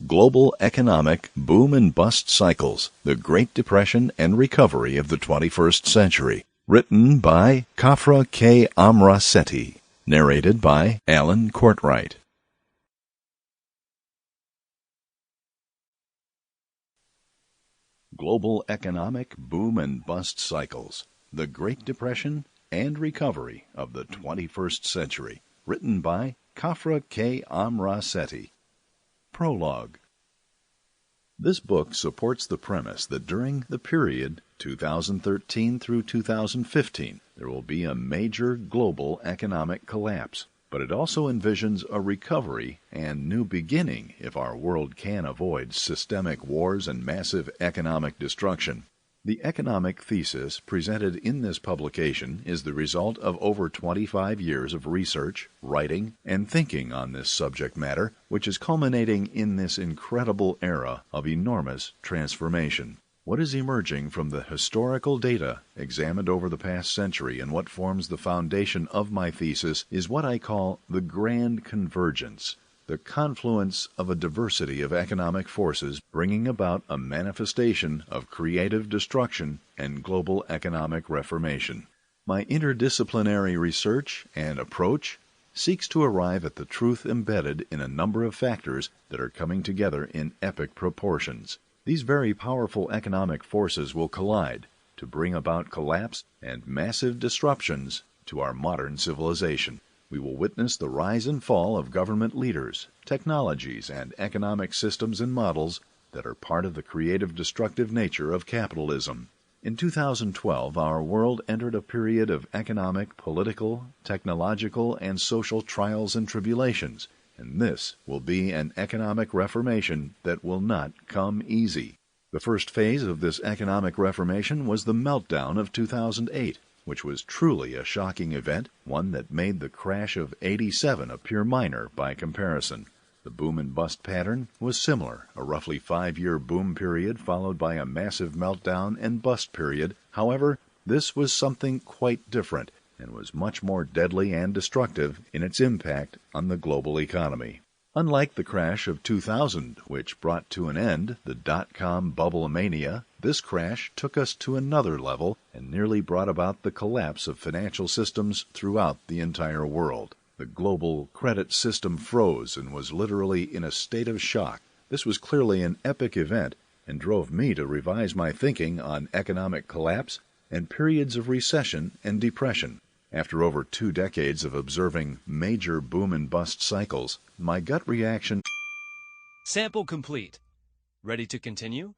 Global Economic Boom and Bust Cycles, the Great Depression and Recovery of the 21st Century. Written by Khafra K Om-Ra-Seti. Narrated by Alan Courtright. Global Economic Boom and Bust Cycles, the Great Depression and Recovery of the 21st Century. Written by Khafra K Om-Ra-Seti. Prologue. This book supports the premise that during the period 2013 through 2015, there will be a major global economic collapse, but it also envisions a recovery and new beginning if our world can avoid systemic wars and massive economic destruction. The economic thesis presented in this publication is the result of over 25 years of research, writing, and thinking on this subject matter, which is culminating in this incredible era of enormous transformation. What is emerging from the historical data examined over the past century and what forms the foundation of my thesis is what I call the grand convergence, the confluence of a diversity of economic forces bringing about a manifestation of creative destruction and global economic reformation. My interdisciplinary research and approach seeks to arrive at the truth embedded in a number of factors that are coming together in epic proportions. These very powerful economic forces will collide to bring about collapse and massive disruptions to our modern civilization. We will witness the rise and fall of government leaders, technologies, and economic systems and models that are part of the creative destructive nature of capitalism. In 2012, our world entered a period of economic, political, technological, and social trials and tribulations, and this will be an economic reformation that will not come easy. The first phase of this economic reformation was the meltdown of 2008. Which was truly a shocking event, one that made the crash of '87 appear minor by comparison. The boom and bust pattern was similar, a roughly 5-year boom period followed by a massive meltdown and bust period. However, this was something quite different and was much more deadly and destructive in its impact on the global economy. Unlike the crash of 2000, which brought to an end the dot-com bubble mania, this crash took us to another level and nearly brought about the collapse of financial systems throughout the entire world. The global credit system froze and was literally in a state of shock. This was clearly an epic event and drove me to revise my thinking on economic collapse and periods of recession and depression. After over 2 decades of observing major boom and bust cycles, my gut reaction... Sample complete. Ready to continue?